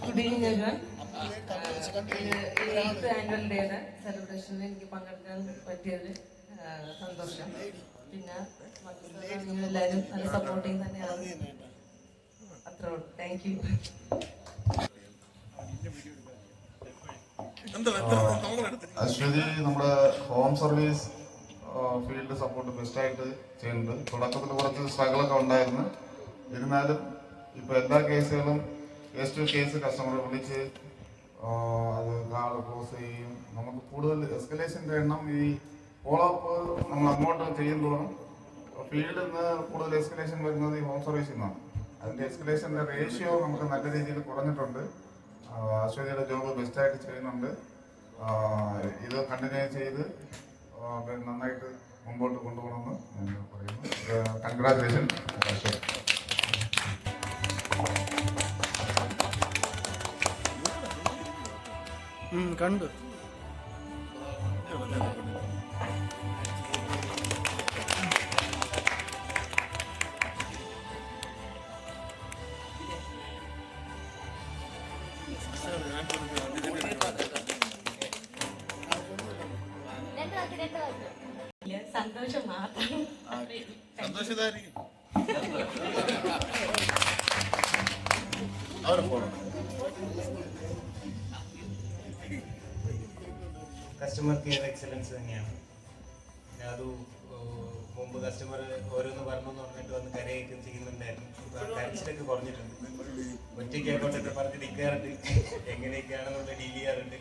good evening everyone. Eighth annual ഡേയുടെ സെലിബ്രേഷനിൽ എനിക്ക് പങ്കെടുക്കാൻ പറ്റിയതിൽ സന്തോഷം. പിന്നെ എല്ലാവരും നല്ല സപ്പോർട്ടിങ് തന്നെയാണ്. അത്രേ ഉള്ളൂ. Thank you. അശ്വതി നമ്മുടെ ഹോം സർവീസ് ഫീൽഡ് സപ്പോർട്ട് ബെസ്റ്റായിട്ട് ചെയ്യുന്നുണ്ട്. തുടക്കത്തിൽ കുറച്ച് സ്ട്രഗിളൊക്കെ ഉണ്ടായിരുന്നു. ഇരുന്നാലും ഇപ്പോൾ എല്ലാ കേസുകളും കേസ് ടു കേസ് കസ്റ്റമറെ വിളിച്ച് അത് കാർഡ് ക്ലോസ് ചെയ്യും. നമുക്ക് കൂടുതൽ എസ്കലേഷൻ്റെ എണ്ണം ഈ ഫോളോ അപ്പ് നമ്മൾ അങ്ങോട്ട് ചെയ്യുന്നതോറും ഫീൽഡിൽ നിന്ന് കൂടുതൽ എസ്കലേഷൻ വരുന്നത് ഈ ഹോം സർവീസിൽ നിന്നാണ്. അതിൻ്റെ എസ്കലേഷൻ്റെ റേഷ്യോ നമുക്ക് നല്ല രീതിയിൽ കുറഞ്ഞിട്ടുണ്ട്. അശ്വതിയുടെ ജോബ് ബെസ്റ്റായിട്ട് ചെയ്യുന്നുണ്ട്. ഇത് കണ്ടിന്യൂ ചെയ്ത് നന്നായിട്ട് മുമ്പോട്ട് കൊണ്ടുപോകണമെന്ന് ഞാൻ പറയുന്നു. കൺഗ്രാജുലേഷൻ അശ്വതി. കണ്ടു. സന്തോഷം മാത്രം. സന്തോഷമായിരിക്കും. അവിടെ പോകണം. കസ്റ്റമർ കെയർ എക്സലൻസ് തന്നെയാണ്. അത് മുമ്പ് കസ്റ്റമർ ഓരോന്ന് പറഞ്ഞെന്ന് പറഞ്ഞിട്ട് വന്ന് കരയൊക്കെ ചെയ്യുന്നുണ്ടായിരുന്നു. കരച്ചിലൊക്കെ കുറഞ്ഞിട്ടുണ്ട്. ഒറ്റയ്ക്ക് അക്കൗണ്ടൊക്കെ പറഞ്ഞ് നിൽക്കാറുണ്ട്. എങ്ങനെയൊക്കെയാണെന്നുള്ള ഡീൽ ചെയ്യാറുണ്ട്.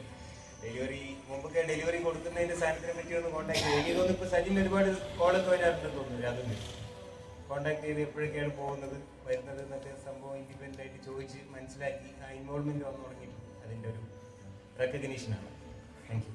ഡെലിവറി മുമ്പൊക്കെ ഡെലിവറി കൊടുക്കുന്നതിൻ്റെ സാധനത്തിനെ പറ്റി ഒന്ന് കോൺടാക്ട് ചെയ്യും. എനിക്ക് തോന്നുന്നു ഇപ്പോൾ സജിൻ ഒരുപാട് കോളൊക്കെ വരാറുണ്ടെന്ന് തോന്നുന്നു. അതൊന്നും കോൺടാക്ട് ചെയ്ത് എപ്പോഴൊക്കെയാണ് പോകുന്നത് വരുന്നത് എന്നൊക്കെ സംഭവം ഇൻഡിപെൻഡൻ്റ് ആയിട്ട് ചോദിച്ച് മനസ്സിലാക്കി ആ ഇൻവോൾവ്മെൻറ്റ് വന്നു തുടങ്ങിയിട്ടുണ്ട്. അതിൻ്റെ ഒരു റെക്കഗ്നീഷനാണ്. Thank you.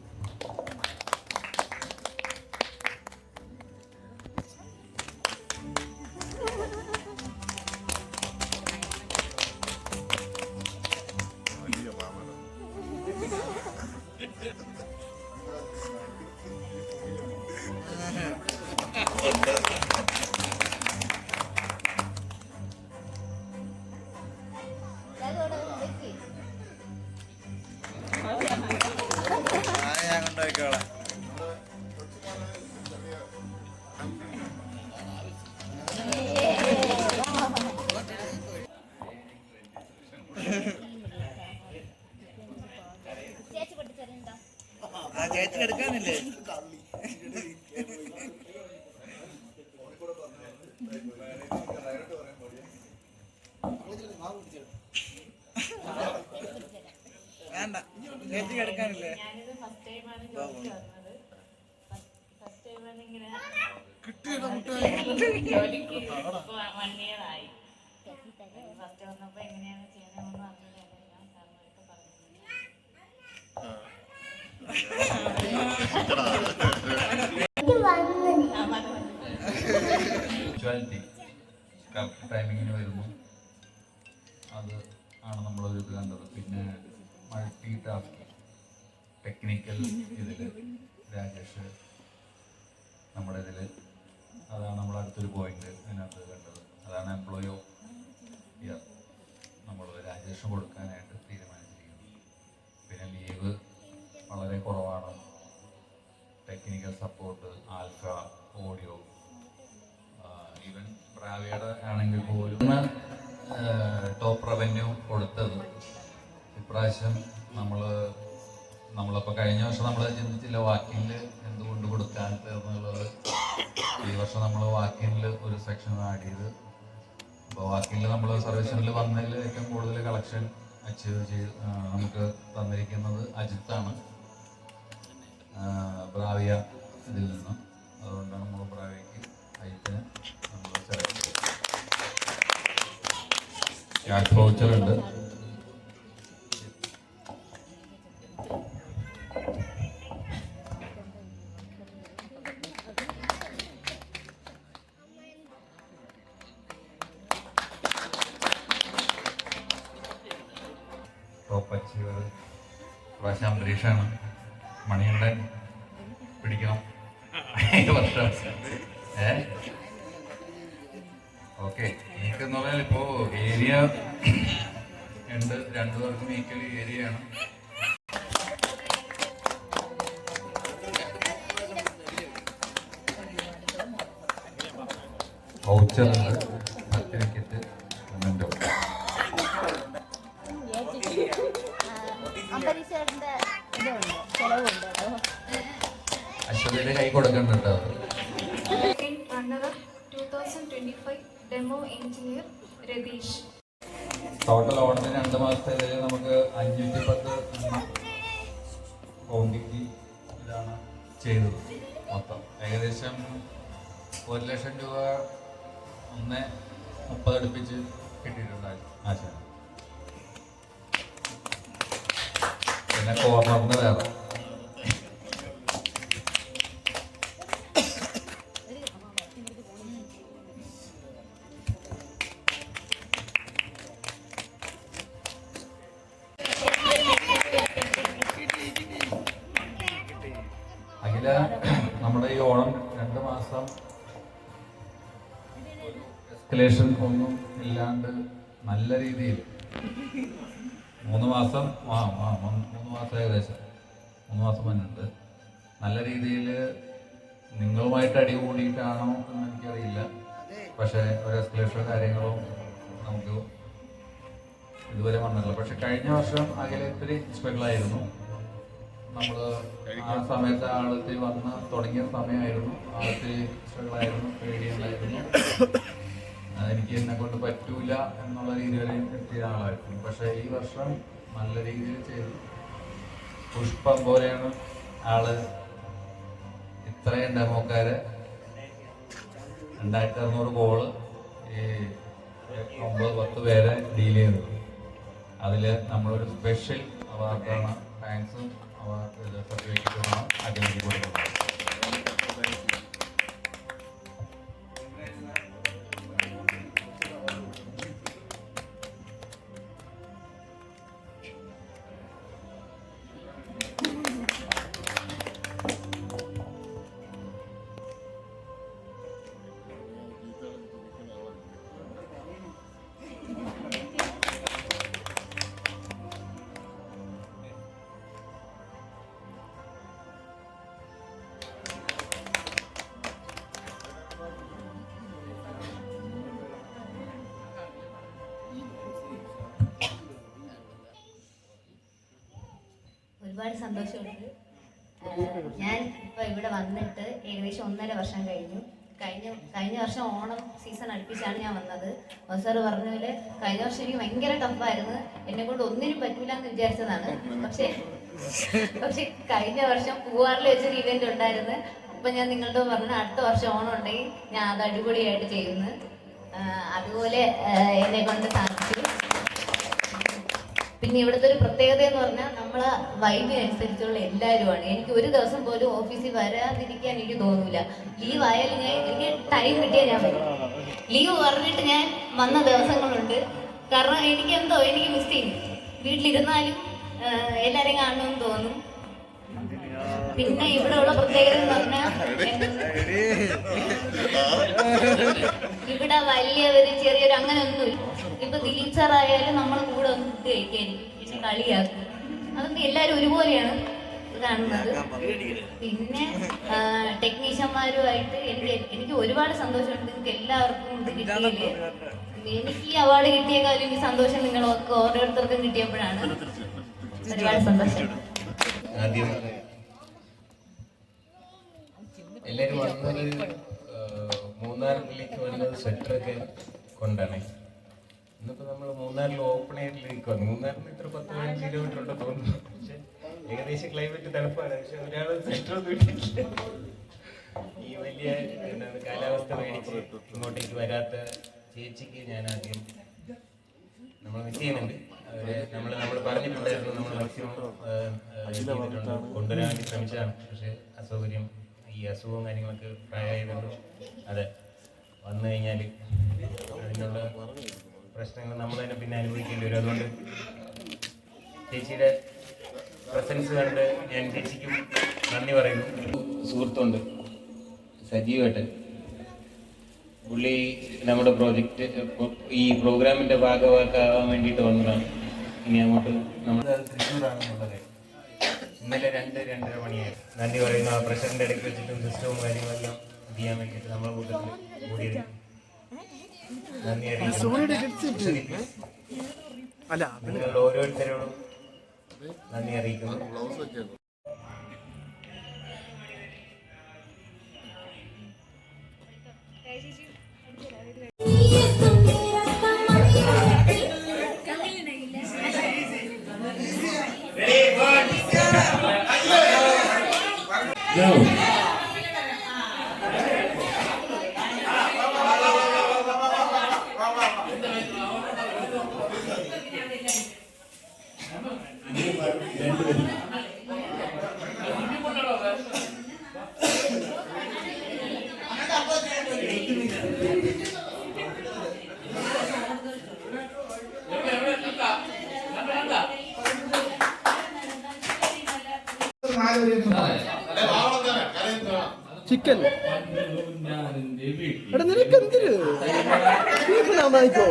ചേച്ചി എടുക്കാനില്ലേ? വേണ്ട, ചേച്ചി എടുക്കാനില്ലേ? ഞാനിത് ഫസ്റ്റ് ടൈമാണ് ജോലിക്ക് വന്നത്. ഫസ്റ്റ് ടൈമാണ് ഇങ്ങനെ ജോലിക്ക് ഇപ്പോൾ 1 year ആയി. ഫസ്റ്റ് വന്നപ്പോൾ എങ്ങനെയാണ് ചെയ്യണമെന്ന് അറിഞ്ഞില്ല. ഞാൻ സാറിനൊക്കെ പങ്ക്ച്വാലിറ്റി കറക്റ്റ് ടൈമിങ്ങിന് വരുന്നു, അത് ആണ് നമ്മളൊരു ഇത് കണ്ടത്. പിന്നെ മൾട്ടി ടാസ്ക് ടെക്നിക്കൽ ഇതിൽ രാജേഷ് നമ്മുടെ ഇതിൽ, അതാണ് നമ്മൾ അടുത്തൊരു പോയിന്റ് അതിനകത്ത് കണ്ടത്. അതാണ് എംപ്ലോയി ഓഫ് ഇയർ നമ്മൾ രാജേഷിന് കൊടുക്കാനായിട്ട് തീരുമാനിച്ചിരിക്കുന്നത്. പിന്നെ ലീവ് വളരെ കുറവാണ്. Technical support, alpha, audio, even ബ്രാവിയുടെ ആണെങ്കിൽ പോലും ടോപ്പ് റവന്യൂ കൊടുത്തത് ഇപ്രാവശ്യം നമ്മളപ്പോൾ കഴിഞ്ഞ വർഷം നമ്മൾ ചിന്തിച്ചില്ല വാക്കിങ്ങിൽ എന്തുകൊണ്ട് കൊടുക്കാത്തത് എന്നുള്ളത്. ഈ വർഷം നമ്മൾ വാക്കിങ്ങിൽ ഒരു സെക്ഷൻ ആഡ് ചെയ്ത്, അപ്പോൾ വാക്കിങ്ങിൽ നമ്മൾ സർവീസിൽ വന്നതിൽ ഏറ്റവും കൂടുതൽ കളക്ഷൻ അച്ചീവ് ചെയ്ത് നമുക്ക് തന്നിരിക്കുന്നത് അജിത്താണ്, ബ്രാവിയ ഇതിൽ നിന്ന്. അതുകൊണ്ടാണ് നമ്മൾ ബ്രാവിയയ്ക്ക് അജിത്തിനെ നമ്മൾ സെലക്ട് ചെയ്തത്. ക്യാഷ് വൗച്ചർ ഉണ്ട്. ടോപ്പ് അച്ചീവർ പ്രാവശ്യം അന്തരീക്ഷമാണ്. മണിയുണ്ടൻ പിടിക്കണം ഈ വർഷം. ഓക്കെ, എനിക്കെന്ന് പറഞ്ഞാൽ ഇപ്പോൾ ഏരിയ ഉണ്ട്, 2 പേർക്കും ഈക്വൽ ഏരിയയാണ്. വൗച്ചറുണ്ട്, സർട്ടിഫിക്കറ്റ്, മൊമെന്റോ. അശ്വതിയുടെ കൈ കൊടുക്കണ്ട കേട്ടോ. Runner-up 2025 Demo Engineer Radesh. Total ഓണത്തിന് 2 മാസത്തെ ഇതിൽ നമുക്ക് 510 എണ്ണം ക്വാണ്ടിറ്റി ഇതാണ് ചെയ്തത്. മൊത്തം ഏകദേശം 1 ലക്ഷം രൂപ 1.30 അടുപ്പിച്ച് കിട്ടിയിട്ടുണ്ടായിരുന്നു ആശാൻ. പിന്നെ കോർണറിന് വേറെ. അഖില, നമ്മുടെ ഈ ഓണം 2 മാസം എസ്കലേഷൻ ഒന്നും ഇല്ലാണ്ട് നല്ല രീതിയിൽ 3 മാസം 3 മാസം ഏകദേശം 3 മാസം മുന്നുണ്ട്. നല്ല രീതിയിൽ നിങ്ങളുമായിട്ട് അടി കൂടിയിട്ടാണോ എന്ന് എനിക്കറിയില്ല. പക്ഷേ ഒരു എസ്കലേഷൻ കാര്യങ്ങളും നമുക്ക് ഇതുവരെ വന്നിട്ടില്ല. പക്ഷെ കഴിഞ്ഞ വർഷം അഖില ഇത്തിരി സ്ട്രഗിളായിരുന്നു. നമ്മൾ ആ സമയത്ത് ആളത്തിൽ വന്ന് തുടങ്ങിയ സമയമായിരുന്നു. ആളത്തിൽ സ്ട്രഗിളായിരുന്നു, പേടിയുണ്ടായിരുന്നു. എനിക്ക് എന്നെ കൊണ്ട് പറ്റൂല എന്നുള്ള രീതിയിൽ എത്തിയ ആളായിരുന്നു. പക്ഷെ ഈ വർഷം നല്ല രീതിയിൽ ചെയ്തു. പുഷ്പം പോലെയാണ് ആള് ഇത്രയും ഡെമോക്കാരെ 2600 ഗോള് ഈ 9-10 പേരെ ഡീൽ ചെയ്തത്. അതിൽ നമ്മളൊരു സ്പെഷ്യൽ അവാർഡാണ്, താങ്ക്സും അവാർഡ് സർട്ടിഫിക്കറ്റുമാണ് അഖിലേക്ക് കൊടുക്കുന്നത്. ഒരുപാട് സന്തോഷമുണ്ട്. ഞാൻ ഇപ്പോൾ ഇവിടെ വന്നിട്ട് ഏകദേശം 1.5 വർഷം കഴിഞ്ഞു. കഴിഞ്ഞ വർഷം ഓണം സീസൺ അടുപ്പിച്ചാണ് ഞാൻ വന്നത്. സാർ പറഞ്ഞ പോലെ കഴിഞ്ഞ വർഷം എനിക്ക് ഭയങ്കര ടഫായിരുന്നു. എന്നെ കൊണ്ട് ഒന്നിനും പറ്റൂല എന്ന് വിചാരിച്ചതാണ്. പക്ഷെ കഴിഞ്ഞ വർഷം പൂവാറിൽ വെച്ചൊരു ഇവന്റ് ഉണ്ടായിരുന്നു. അപ്പം ഞാൻ നിങ്ങളുടെ പറഞ്ഞ അടുത്ത വർഷം ഓണം ഉണ്ടെങ്കിൽ ഞാൻ അത് അടിപൊളിയായിട്ട് ചെയ്യുന്നു. അതുപോലെ എന്നെ കൊണ്ട് സാധിച്ചു. പിന്നെ ഇവിടുത്തെ ഒരു പ്രത്യേകത എന്ന് പറഞ്ഞാൽ നമ്മളെ വൈബിനനുസരിച്ചുള്ള എല്ലാവരുമാണ്. എനിക്ക് ഒരു ദിവസം പോലും ഓഫീസിൽ വരാതിരിക്കാൻ എനിക്ക് തോന്നൂല. ലീവ് ആയാലും എനിക്ക് ടൈം കിട്ടിയാൽ ഞാൻ വരും. ലീവ് പറഞ്ഞിട്ട് ഞാൻ വന്ന ദിവസങ്ങളുണ്ട്. കാരണം എനിക്ക് മിസ് ചെയ്യും. വീട്ടിലിരുന്നാലും എല്ലാവരെയും കാണണമെന്ന് തോന്നും. പിന്നെ ഇവിടെ ഉള്ള പ്രത്യേകത എന്ന് പറഞ്ഞാൽ ഇവിടെ വലിയവര് ചെറിയൊരു അങ്ങനെ ഒന്നുമില്ല. ഇപ്പൊ ദിലീപ് സാർ ആയാലും നമ്മൾ കൂടെ ഒന്ന് ഫുഡ് കഴിക്കായിരിക്കും, പിന്നെ കളിയാക്കും. അതൊക്കെ എല്ലാവരും ഒരുപോലെയാണ് കാണുന്നത്. പിന്നെ ടെക്നീഷ്യന്മാരുമായിട്ട് എനിക്ക് ഒരുപാട് സന്തോഷമുണ്ട്. നിങ്ങൾക്ക് എല്ലാവർക്കും ഇത് കിട്ടിയില്ലേ. എനിക്ക് ഈ അവാർഡ് കിട്ടിയേക്കാളും എനിക്ക് സന്തോഷം നിങ്ങളൊക്കെ ഓരോരുത്തർക്കും കിട്ടിയപ്പോഴാണ്. ഒരുപാട് സന്തോഷം. ആദ്യം എല്ലാവരും വന്നത് മൂന്നാറിലേക്ക് വന്നത് സ്വെറ്ററൊക്കെ കൊണ്ടാണ്. ഇന്നിപ്പോൾ നമ്മൾ മൂന്നാറിൽ ഓപ്പൺ എയറിലിരിക്കുകയാണ്. മൂന്നാറിൽ നിന്ന് ഇത്ര 10-15 കിലോമീറ്റർ ഉണ്ടെന്ന് തോന്നുന്നു. പക്ഷെ ഏകദേശം ക്ലൈമറ്റ് തണുപ്പാണ്. പക്ഷെ ഒരാൾ സ്വെറ്ററൊന്നും ഇട്ടിട്ടില്ല. ഈ വലിയ കാലാവസ്ഥ മേടിച്ച് ഇങ്ങോട്ടേക്ക് വരാത്ത ചേച്ചിക്ക് ഞാൻ ആദ്യം നമ്മൾ മിസ് ചെയ്യുന്നുണ്ട്. നമ്മൾ പറഞ്ഞിട്ടുണ്ടായിരുന്നു, നമ്മൾ മാക്സിമം ചെയ്തിട്ടുണ്ട്, കൊണ്ടുവരാൻ വേണ്ടി ശ്രമിച്ചതാണ്. പക്ഷെ അസൗകര്യം, ഈ അസുഖവും കാര്യങ്ങളൊക്കെ പ്രായമായതുകൊണ്ട് അതെ വന്നു കഴിഞ്ഞാൽ അതിനുള്ള പ്രശ്നങ്ങൾ നമ്മൾ തന്നെ പിന്നെ അനുഭവിക്കേണ്ടി വരും. അതുകൊണ്ട് ചേച്ചിയുടെ പ്രസൻസ് കണ്ട് ഞാൻ ചേച്ചിക്കും നന്ദി പറയുന്നു. സുഹൃത്തുണ്ട് സജീവേട്ടൻ, പുള്ളി നമ്മുടെ പ്രോജക്റ്റ് ഈ പ്രോഗ്രാമിൻ്റെ ഭാഗമാക്കാൻ വേണ്ടിയിട്ട് വന്നതാണ്. ഇനി അങ്ങോട്ട് നമ്മൾ തൃശ്ശൂരാണെന്നുള്ളത് ഇന്നലെ 2-2:30 മണിയായിരുന്നു. നന്ദി പറയുന്നു. ആ പ്രഷറിൻ്റെ ഇടയ്ക്ക് വെച്ചിട്ടും സിസ്റ്റവും കാര്യങ്ങളെല്ലാം ചെയ്യാൻ വേണ്ടിയിട്ട് നമ്മളെ കൂട്ടത്തിൽ കൂടിയത് നന്ദി അറിയിക്കുന്നു. നിങ്ങളുടെ ഓരോരുത്തരോടും നന്ദി അറിയിക്കുന്നു. ചിക്കൻ എടാ നിനക്ക് എന്തിന് നന്നായിക്കോ.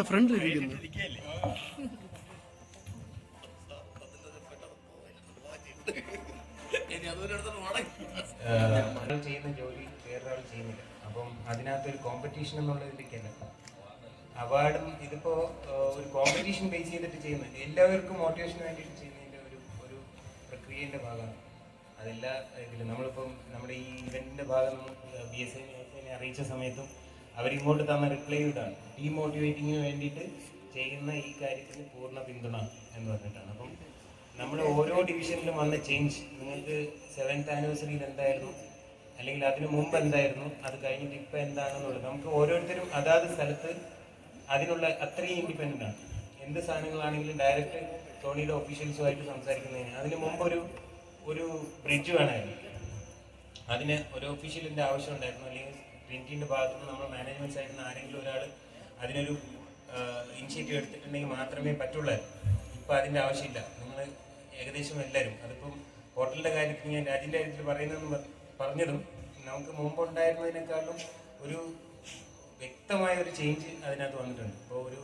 ഫ്രണ്ടിലിരിക്കുന്നു. ചെയ്യുന്ന ജോലി വേറൊരാൾ ചെയ്യുന്നില്ല. അപ്പം അതിനകത്തൊരു കോമ്പറ്റീഷൻ എന്നുള്ളതിലേക്കല്ല. അവാർഡും ഇതിപ്പോൾ ഒരു കോമ്പറ്റീഷൻ ബേസ് ചെയ്തിട്ട് ചെയ്യുന്നത്, എല്ലാവർക്കും മോട്ടിവേഷന് വേണ്ടിയിട്ട് ചെയ്യുന്നതിൻ്റെ ഒരു പ്രക്രിയൻ്റെ ഭാഗമാണ്. അതെല്ലാ ഇതിലും നമ്മളിപ്പം നമ്മുടെ ഈ ഇവൻറ്റിൻ്റെ ഭാഗം BSNA അറിയിച്ച സമയത്തും അവരിങ്ങോട്ട് തന്ന റിപ്ലൈ ഇതാണ്, ഡീമോട്ടിവേറ്റിങ്ങിന് വേണ്ടിയിട്ട് ചെയ്യുന്ന ഈ കാര്യത്തിന് പൂർണ്ണ പിന്തുണ എന്ന് പറഞ്ഞിട്ടാണ്. അപ്പം നമ്മൾ ഓരോ ഡിവിഷനിലും വന്ന ചേഞ്ച്, നിങ്ങൾക്ക് 7th ആനിവേഴ്സറിയിൽ എന്തായിരുന്നു, അല്ലെങ്കിൽ അതിന് മുമ്പ് എന്തായിരുന്നു, അത് കഴിഞ്ഞിട്ട് ഇപ്പം എന്താണെന്നുള്ളത് നമുക്ക് ഓരോരുത്തരും അതാത് സ്ഥലത്ത് അതിനുള്ള അത്രയും ഇൻഡിപെൻഡൻ്റ് ആണ്. എന്ത് സാധനങ്ങളാണെങ്കിലും ഡയറക്റ്റ് സോണിയുടെ ഒഫീഷ്യൽസുമായിട്ട് സംസാരിക്കുന്നതിന് അതിന് മുമ്പ് ഒരു ബ്രിഡ്ജ് വേണമായിരുന്നു. അതിന് ഒരു ഒഫീഷ്യലിൻ്റെ ആവശ്യം ഉണ്ടായിരുന്നു, അല്ലെങ്കിൽ ട്രിനിറ്റിൻ്റെ ഭാഗത്തുനിന്ന് നമ്മുടെ മാനേജ്മെൻറ്റ് സൈഡിൽ നിന്ന് ആരെങ്കിലും ഒരാൾ അതിനൊരു ഇനിഷ്യേറ്റീവ് എടുത്തിട്ടുണ്ടെങ്കിൽ മാത്രമേ പറ്റുള്ളായിരുന്നു. ഇപ്പോൾ അതിൻ്റെ ആവശ്യമില്ല. നിങ്ങൾ ഏകദേശം എല്ലാവരും, അതിപ്പം ഹോട്ടലിൻ്റെ കാര്യത്തിൽ ഞാൻ രാജിൻ്റെ കാര്യത്തിൽ പറഞ്ഞതും നമുക്ക് മുമ്പുണ്ടായിരുന്നതിനേക്കാളും ഒരു വ്യക്തമായ ഒരു ചേഞ്ച് അതിനകത്ത് വന്നിട്ടുണ്ട്. ഇപ്പോൾ ഒരു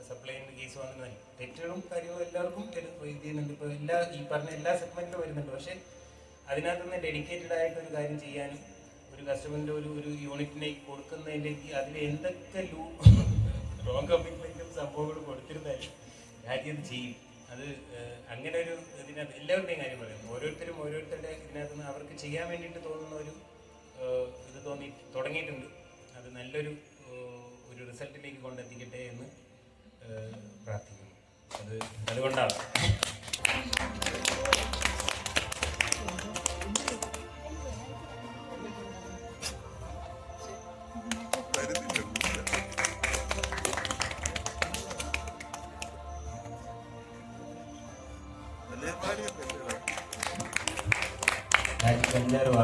സപ്ലൈൻ്റെ കേസ് വന്നത് തെറ്റുകളും കാര്യങ്ങളും എല്ലാവർക്കും ഇത് ചെയ്യുന്നുണ്ട്. ഇപ്പോൾ ഈ പറഞ്ഞ എല്ലാ സെഗ്മെൻറ്റിലും വരുന്നുണ്ട്. പക്ഷേ അതിനകത്തുനിന്ന് ഡെഡിക്കേറ്റഡ് ആയിട്ടൊരു കാര്യം ചെയ്യാനും ഒരു കസ്റ്റമറിൻ്റെ ഒരു യൂണിറ്റിലേക്ക് കൊടുക്കുന്നതിലേക്ക് അതിൽ എന്തൊക്കെ റോങ് കമ്മിറ്റ്മെൻറ്റും സംഭവങ്ങളും കൊടുത്തിരുന്നാലും രാജ്യം ചെയ്യും. അത് അങ്ങനെ ഒരു ഇതിനകത്ത് എല്ലാവരുടെയും കാര്യം പറയാം. ഓരോരുത്തരുടെ ഇതിനകത്ത് നിന്ന് അവർക്ക് ചെയ്യാൻ വേണ്ടിയിട്ട് തോന്നുന്ന ഇത് തുടങ്ങിയിട്ടുണ്ട്. അത് നല്ലൊരു റിസൾട്ടിലേക്ക് കൊണ്ടെത്തിക്കട്ടെ എന്ന് പ്രാർത്ഥിക്കുന്നു. അതുകൊണ്ടാണ് എല്ലാവരും